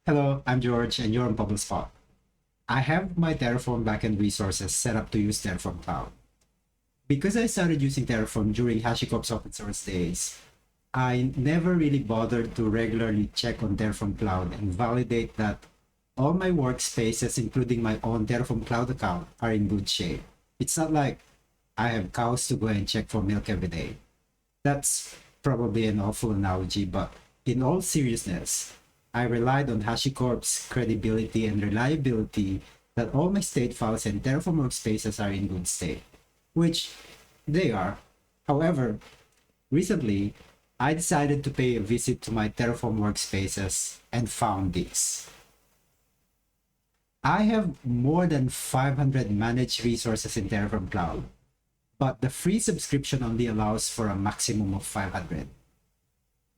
Hello, I'm George and you're on Bubble Spot. I have my Terraform backend resources set up to use Terraform Cloud. Because I started using Terraform during HashiCorp's open source days, I never really bothered to regularly check on Terraform Cloud and validate that all my workspaces, including my own Terraform Cloud account, are in good shape. It's not like I have cows to go and check for milk every day. That's probably an awful analogy, but in all seriousness, I relied on HashiCorp's credibility and reliability that all my state files and Terraform workspaces are in good state, which they are. However, recently, I decided to pay a visit to my Terraform workspaces and found this. I have more than 500 managed resources in Terraform Cloud, but the free subscription only allows for a maximum of 500.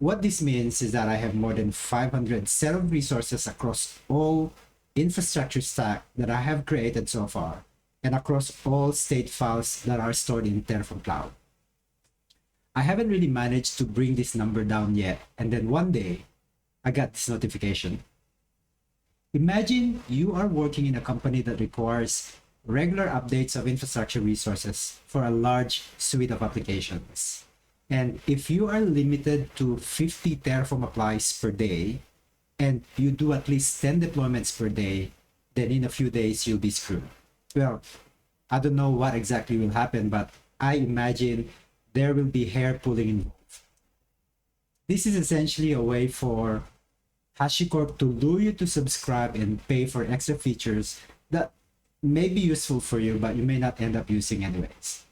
What this means is that I have more than 500 set of resources across all infrastructure stack that I have created so far, and across all state files that are stored in Terraform Cloud. I haven't really managed to bring this number down yet, and then one day, I got this notification. Imagine you are working in a company that requires regular updates of infrastructure resources for a large suite of applications. And if you are limited to 50 Terraform applies per day, and you do at least 10 deployments per day, then in a few days you'll be screwed. Well, I don't know what exactly will happen, but I imagine there will be hair pulling involved. This is essentially a way for HashiCorp to lure you to subscribe and pay for extra features that may be useful for you, but you may not end up using anyways.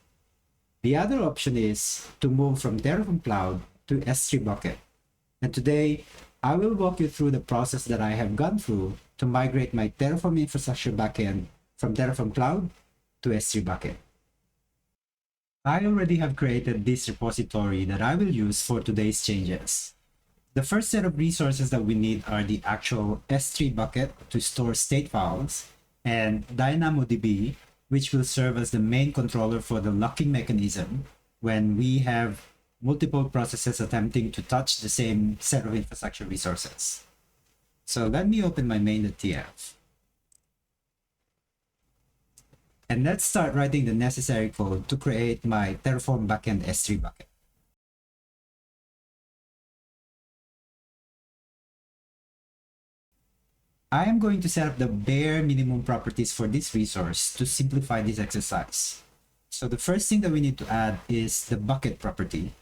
The other option is to move from Terraform Cloud to S3 bucket. And today, I will walk you through the process that I have gone through to migrate my Terraform infrastructure backend from Terraform Cloud to S3 bucket. I already have created this repository that I will use for today's changes. The first set of resources that we need are the actual S3 bucket to store state files and DynamoDB, which will serve as the main controller for the locking mechanism when we have multiple processes attempting to touch the same set of infrastructure resources. So let me open my main.tf. And let's start writing the necessary code to create my Terraform backend S3 bucket. I am going to set up the bare minimum properties for this resource to simplify this exercise. So the first thing that we need to add is the bucket property.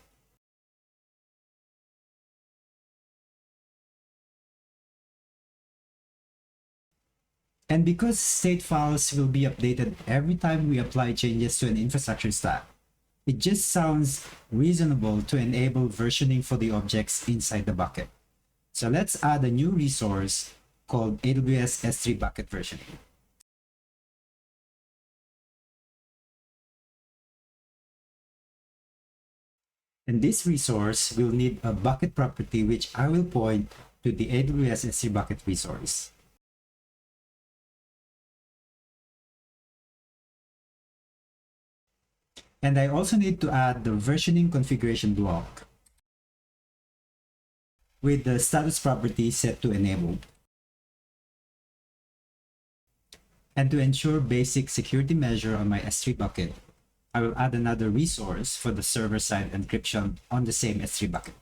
And because state files will be updated every time we apply changes to an infrastructure stack, it just sounds reasonable to enable versioning for the objects inside the bucket. So let's add a new resource called AWS S3 bucket versioning. And this resource will need a bucket property, which I will point to the AWS S3 bucket resource. And I also need to add the versioning configuration block with the status property set to enabled. And to ensure basic security measure on my S3 bucket, I will add another resource for the server-side encryption on the same S3 bucket.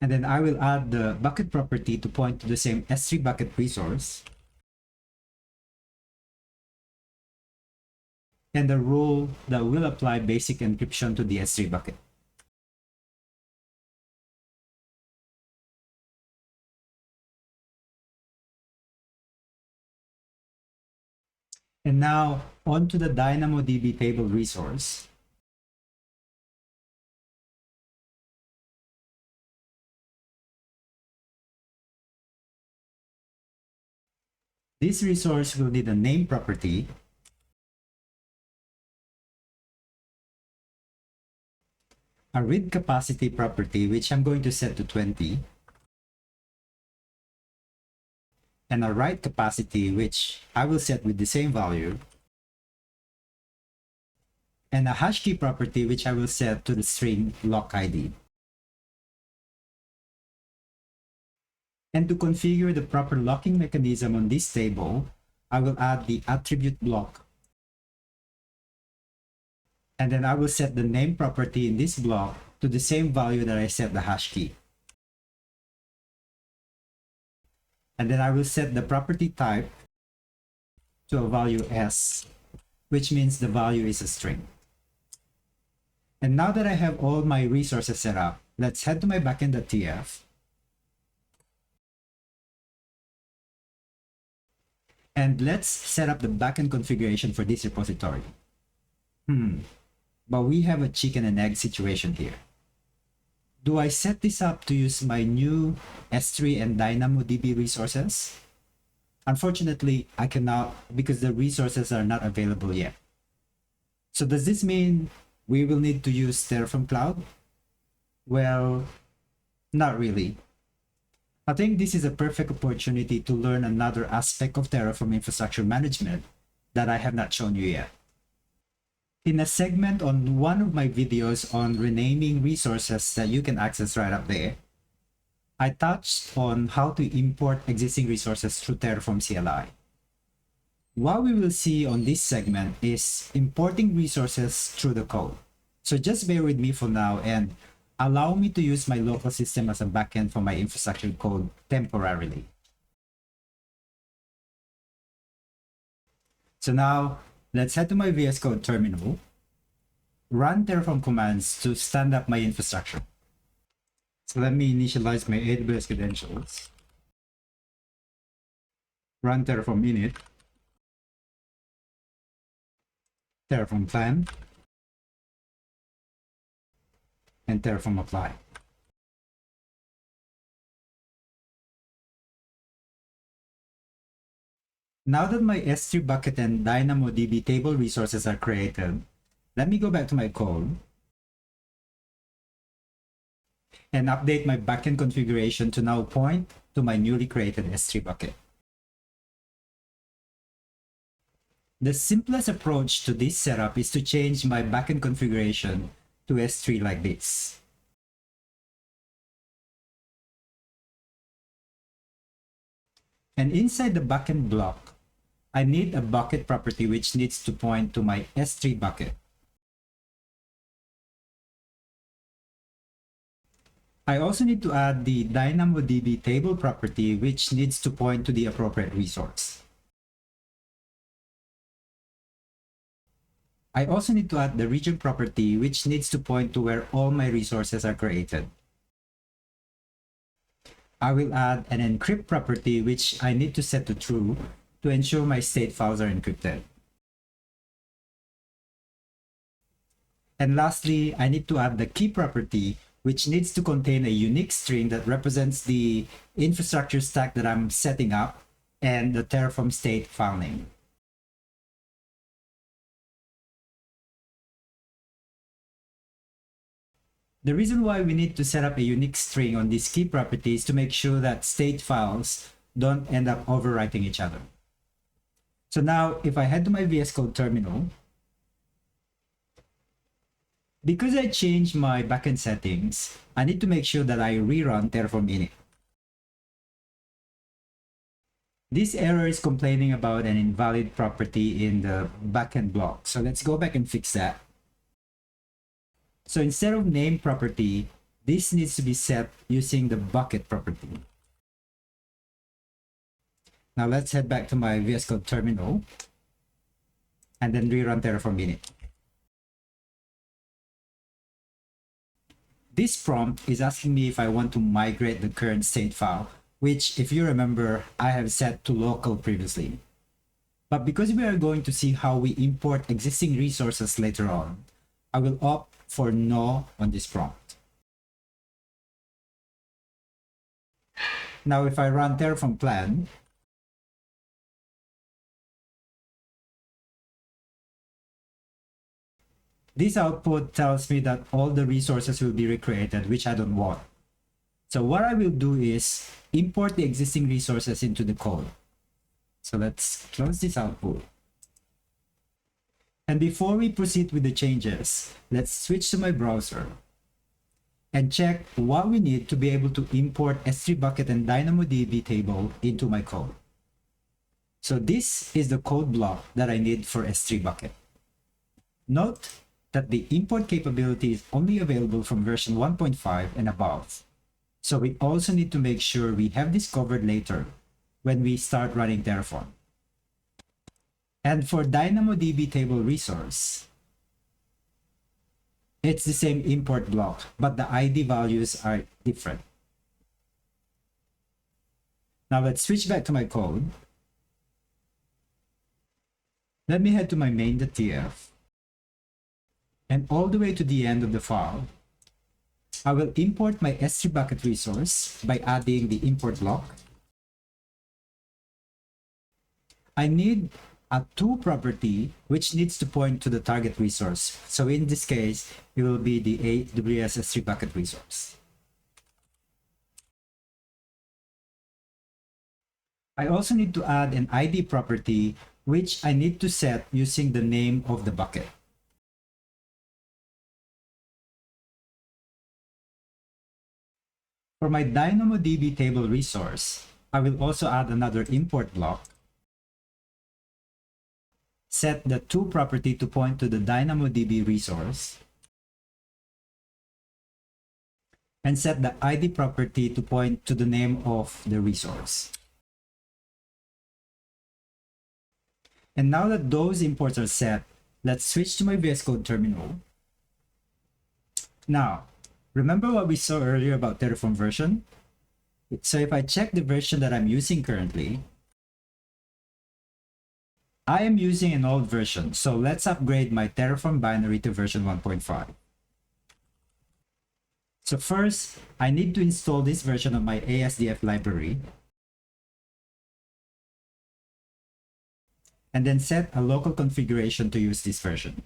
And then I will add the bucket property to point to the same S3 bucket resource and the rule that will apply basic encryption to the S3 bucket. And now on to the DynamoDB table resource. This resource will need a name property, a read capacity property, which I'm going to set to 20, and a write capacity, which I will set with the same value, and a hash key property which I will set to the string lock ID. And to configure the proper locking mechanism on this table, I will add the attribute block. And then I will set the name property in this block to the same value that I set the hash key. And then I will set the property type to a value S, which means the value is a string. And now that I have all my resources set up, let's head to my backend.tf. And let's set up the backend configuration for this repository. But we have a chicken and egg situation here. Do I set this up to use my new S3 and DynamoDB resources? Unfortunately, I cannot because the resources are not available yet. So does this mean we will need to use Terraform Cloud? Well, not really. I think this is a perfect opportunity to learn another aspect of Terraform infrastructure management that I have not shown you yet. In a segment on one of my videos on renaming resources that you can access right up there, I touched on how to import existing resources through Terraform CLI. What we will see on this segment is importing resources through the code. So just bear with me for now and allow me to use my local system as a backend for my infrastructure code temporarily. So now let's head to my VS Code terminal, run Terraform commands to stand up my infrastructure. So let me initialize my AWS credentials, run Terraform init, Terraform plan, and Terraform apply. Now that my S3 bucket and DynamoDB table resources are created, let me go back to my code and update my backend configuration to now point to my newly created S3 bucket. The simplest approach to this setup is to change my backend configuration to S3 like this. And inside the backend block, I need a bucket property which needs to point to my S3 bucket. I also need to add the DynamoDB table property which needs to point to the appropriate resource. I also need to add the region property which needs to point to where all my resources are created. I will add an encrypt property which I need to set to true to ensure my state files are encrypted. And lastly, I need to add the key property which needs to contain a unique string that represents the infrastructure stack that I'm setting up and the Terraform state file name. The reason why we need to set up a unique string on these key properties to make sure that state files don't end up overwriting each other. So now if I head to my VS Code terminal, because I changed my backend settings, I need to make sure that I rerun Terraform init. This error is complaining about an invalid property in the backend block. So let's go back and fix that. So instead of name property, this needs to be set using the bucket property. Now let's head back to my VS Code terminal and then rerun Terraform init. This prompt is asking me if I want to migrate the current state file, which, if you remember, I have set to local previously. But because we are going to see how we import existing resources later on, I will opt for no on this prompt. Now, if I run Terraform plan, this output tells me that all the resources will be recreated, which I don't want. So what I will do is import the existing resources into the code. So let's close this output. And before we proceed with the changes, let's switch to my browser and check what we need to be able to import S3 bucket and DynamoDB table into my code. So this is the code block that I need for S3 bucket. Note that the import capability is only available from version 1.5 and above. So we also need to make sure we have this covered later when we start running Terraform. And for DynamoDB table resource, it's the same import block, but the ID values are different. Now let's switch back to my code. Let me head to my main.tf. And all the way to the end of the file, I will import my S3 bucket resource by adding the import block. I need a to property which needs to point to the target resource. So in this case, it will be the AWS S3 bucket resource. I also need to add an ID property which I need to set using the name of the bucket. For my DynamoDB table resource, I will also add another import block. Set the to property to point to the DynamoDB resource. And set the ID property to point to the name of the resource. And now that those imports are set, let's switch to my VS Code terminal. Now, remember what we saw earlier about Terraform version? So if I check the version that I'm using currently, I am using an old version. So let's upgrade my Terraform binary to version 1.5. So first, I need to install this version of my ASDF library. And then set a local configuration to use this version.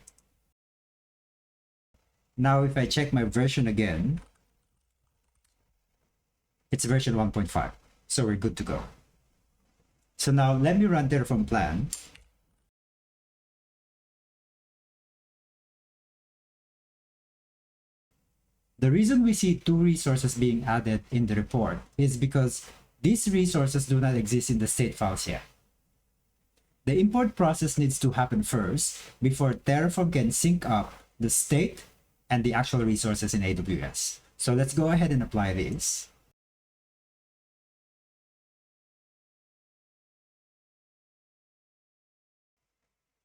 Now, if I check my version again, it's version 1.5. So we're good to go. So now let me run Terraform plan. The reason we see two resources being added in the report is because these resources do not exist in the state files yet. The import process needs to happen first before Terraform can sync up the state and the actual resources in AWS. So let's go ahead and apply this.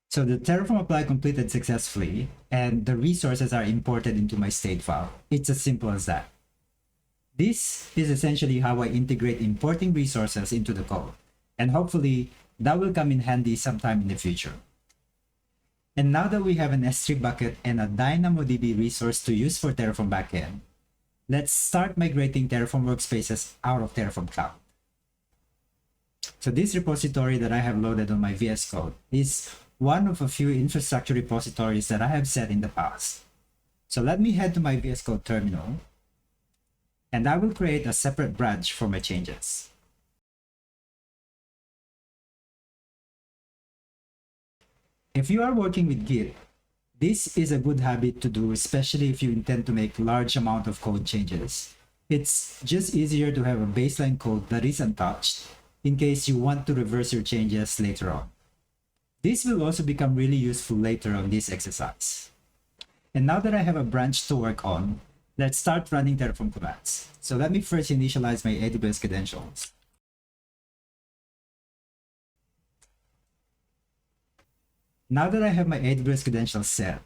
So the Terraform apply completed successfully, and the resources are imported into my state file. It's as simple as that. This is essentially how I integrate importing resources into the code, and hopefully that will come in handy sometime in the future. And now that we have an S3 bucket and a DynamoDB resource to use for Terraform backend, let's start migrating Terraform workspaces out of Terraform Cloud. So this repository that I have loaded on my VS Code is one of a few infrastructure repositories that I have set in the past. So let me head to my VS Code terminal, and I will create a separate branch for my changes. If you are working with Git, this is a good habit to do, especially if you intend to make large amount of code changes. It's just easier to have a baseline code that is untouched in case you want to reverse your changes later on. This will also become really useful later on this exercise. And now that I have a branch to work on, let's start running Terraform commands. So let me first initialize my AWS credentials. Now that I have my AWS credentials set,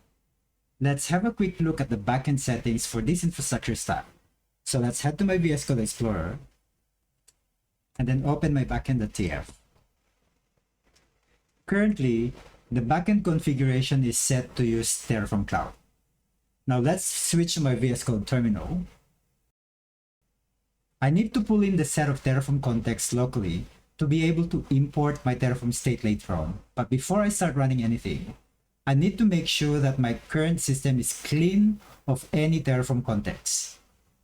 let's have a quick look at the backend settings for this infrastructure stack. So let's head to my VS Code Explorer and then open my backend.tf. Currently, the backend configuration is set to use Terraform Cloud. Now let's switch to my VS Code terminal. I need to pull in the set of Terraform context locally to be able to import my Terraform state later on. But before I start running anything, I need to make sure that my current system is clean of any Terraform context.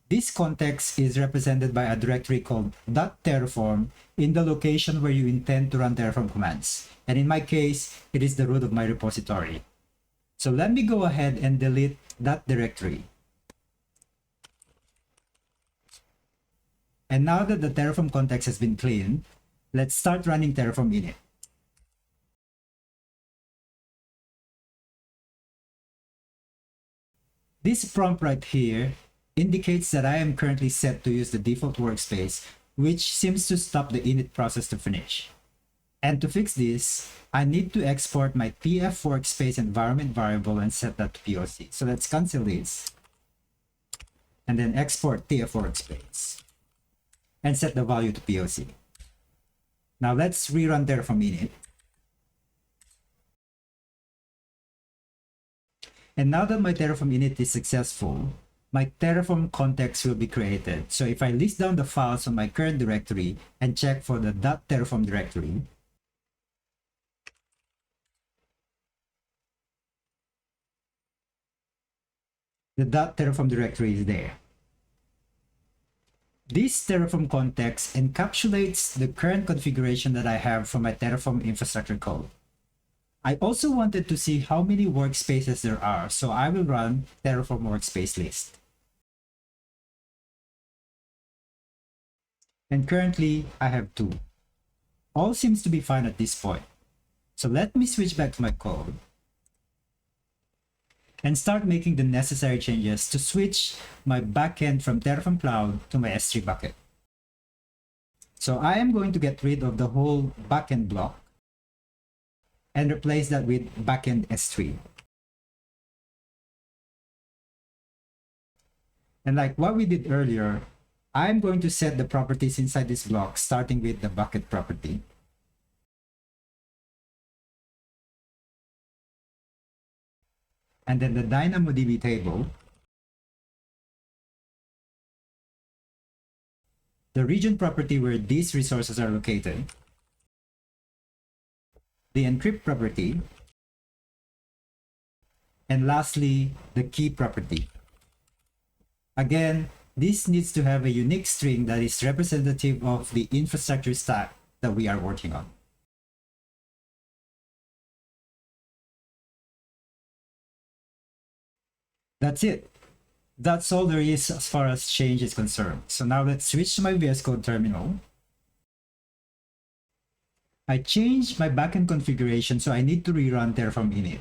This context is represented by a directory called .terraform in the location where you intend to run Terraform commands. And in my case, it is the root of my repository. So let me go ahead and delete that directory. And now that the Terraform context has been cleaned, let's start running Terraform init. This prompt right here indicates that I am currently set to use the default workspace, which seems to stop the init process to finish. And to fix this, I need to export my tf workspace environment variable and set that to POC. So let's cancel this and then export tf workspace and set the value to POC. Now let's rerun Terraform init. And now that my Terraform init is successful, my Terraform context will be created. So if I list down the files on my current directory and check for the .terraform directory, the .terraform directory is there. This Terraform context encapsulates the current configuration that I have for my Terraform infrastructure code. I also wanted to see how many workspaces there are, so I will run Terraform workspace list. And currently, I have 2. All seems to be fine at this point. So let me switch back to my code and start making the necessary changes to switch my backend from Terraform Cloud to my S3 bucket. So I am going to get rid of the whole backend block and replace that with backend S3. And like what we did earlier, I'm going to set the properties inside this block, starting with the bucket property. And then the DynamoDB table, the region property where these resources are located, the encrypt property, and lastly, the key property. Again, this needs to have a unique string that is representative of the infrastructure stack that we are working on. That's it. That's all there is as far as change is concerned. So now let's switch to my VS Code terminal. I changed my backend configuration, so I need to rerun Terraform init.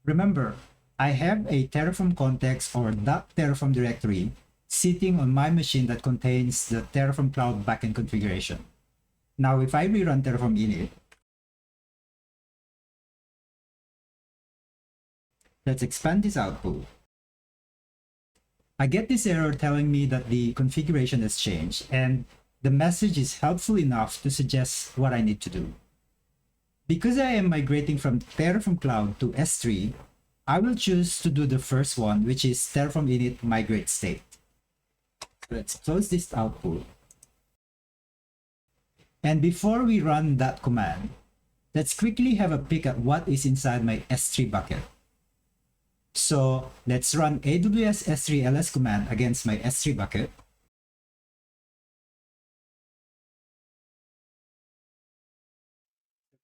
Remember, I have a Terraform context or .terraform directory sitting on my machine that contains the Terraform Cloud backend configuration. Now, if I rerun Terraform init, let's expand this output. I get this error telling me that the configuration has changed, and the message is helpful enough to suggest what I need to do. Because I am migrating from Terraform Cloud to S3, I will choose to do the first one, which is Terraform init migrate state. Let's close this output. And before we run that command, let's quickly have a peek at what is inside my S3 bucket. So let's run AWS S3 ls command against my S3 bucket.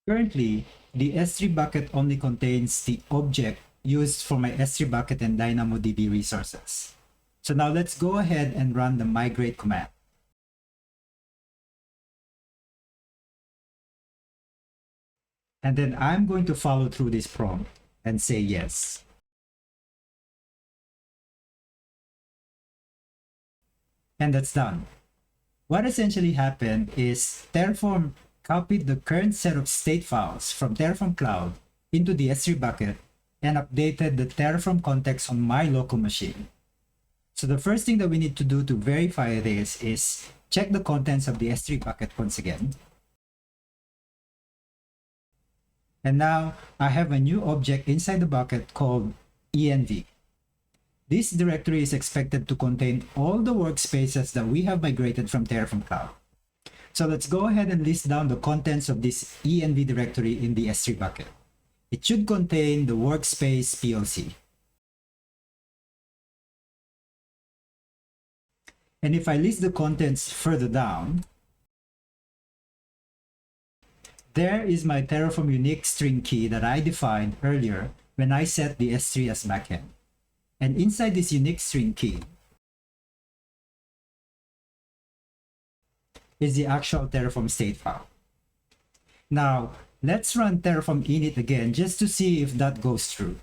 Currently, the S3 bucket only contains the object used for my S3 bucket and DynamoDB resources. So now let's go ahead and run the migrate command. And then I'm going to follow through this prompt and say yes. And that's done. What essentially happened is Terraform copied the current set of state files from Terraform Cloud into the S3 bucket and updated the Terraform context on my local machine. So the first thing that we need to do to verify this is check the contents of the S3 bucket once again. And now I have a new object inside the bucket called env. This directory is expected to contain all the workspaces that we have migrated from Terraform Cloud. So let's go ahead and list down the contents of this env directory in the S3 bucket. It should contain the workspace POC. And if I list the contents further down, there is my Terraform unique string key that I defined earlier when I set the S3 as backend. And inside this unique string key is the actual Terraform state file. Now, let's run Terraform init again just to see if that goes through.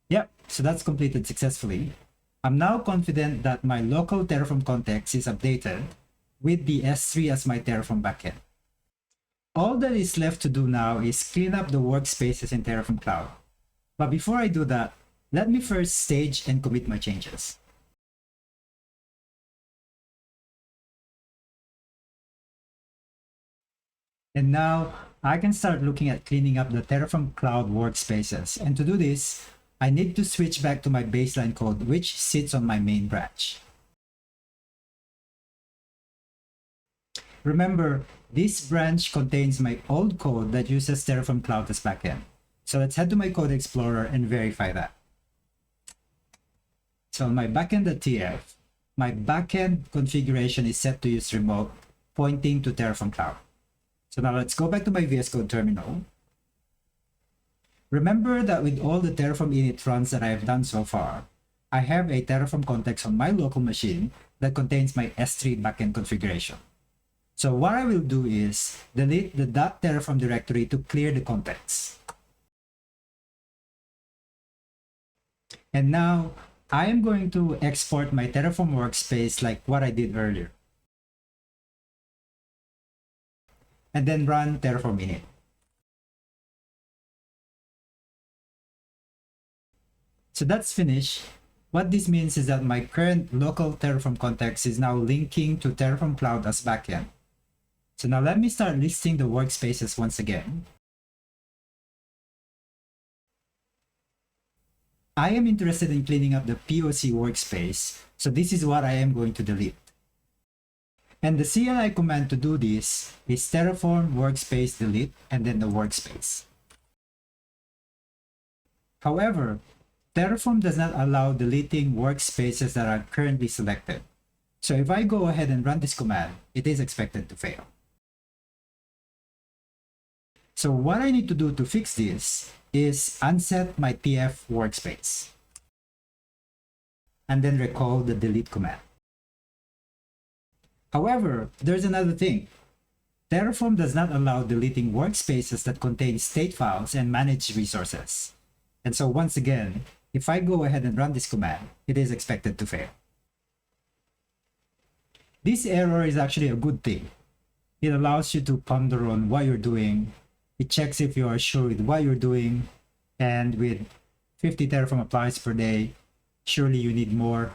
Yep, so that's completed successfully. I'm now confident that my local Terraform context is updated with the S3 as my Terraform backend. All that is left to do now is clean up the workspaces in Terraform Cloud. But before I do that, let me first stage and commit my changes. And now I can start looking at cleaning up the Terraform Cloud workspaces. And to do this, I need to switch back to my baseline code, which sits on my main branch. Remember, this branch contains my old code that uses Terraform Cloud as backend. So let's head to my code explorer and verify that. So on my backend.tf, my backend configuration is set to use remote, pointing to Terraform Cloud. So now let's go back to my VS Code terminal. Remember that with all the Terraform init runs that I have done so far, I have a Terraform context on my local machine that contains my S3 backend configuration. So what I will do is delete the .terraform directory to clear the context. And now I am going to export my Terraform workspace like what I did earlier. And then run Terraform init. So that's finished. What this means is that my current local Terraform context is now linking to Terraform Cloud as backend. So now let me start listing the workspaces once again. I am interested in cleaning up the POC workspace, so this is what I am going to delete. And the CLI command to do this is terraform workspace delete and then the workspace. However, Terraform does not allow deleting workspaces that are currently selected. So if I go ahead and run this command, it is expected to fail. So what I need to do to fix this is unset my TF workspace and then recall the delete command. However, there's another thing. Terraform does not allow deleting workspaces that contain state files and managed resources. And so once again, if I go ahead and run this command, it is expected to fail. This error is actually a good thing. It allows you to ponder on what you're doing. It checks if you are sure with what you're doing. And with 50 Terraform applies per day, surely you need more.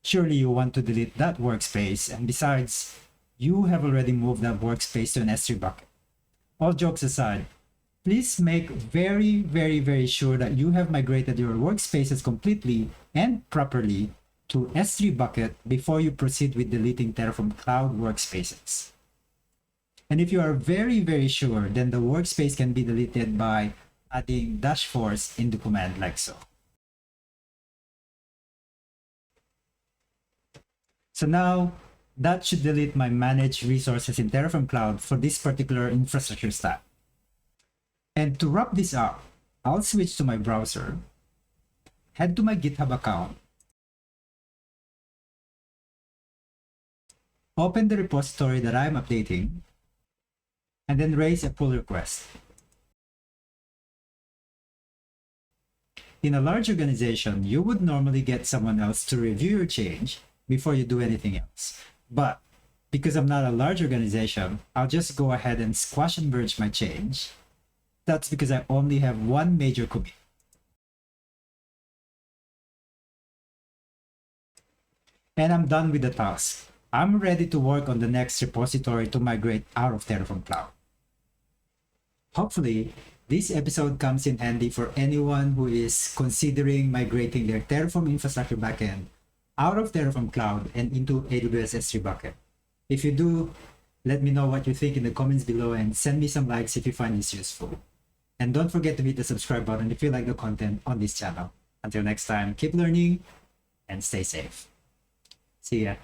Surely you want to delete that workspace. And besides, you have already moved that workspace to an S3 bucket. All jokes aside, please make very sure that you have migrated your workspaces completely and properly to S3 bucket before you proceed with deleting Terraform Cloud workspaces. And if you are very sure, then the workspace can be deleted by adding -force in the command like so. So now that should delete my managed resources in Terraform Cloud for this particular infrastructure stack. And to wrap this up, I'll switch to my browser, head to my GitHub account, open the repository that I'm updating, and then raise a pull request. In a large organization, you would normally get someone else to review your change before you do anything else. But because I'm not a large organization, I'll just go ahead and squash and merge my change. That's because I only have one major commit. And I'm done with the task. I'm ready to work on the next repository to migrate out of Terraform Cloud. Hopefully, this episode comes in handy for anyone who is considering migrating their Terraform infrastructure backend out of Terraform Cloud and into AWS S3 bucket. If you do, let me know what you think in the comments below and send me some likes if you find this useful. And don't forget to hit the subscribe button if you like the content on this channel. Until next time, keep learning and stay safe. See ya.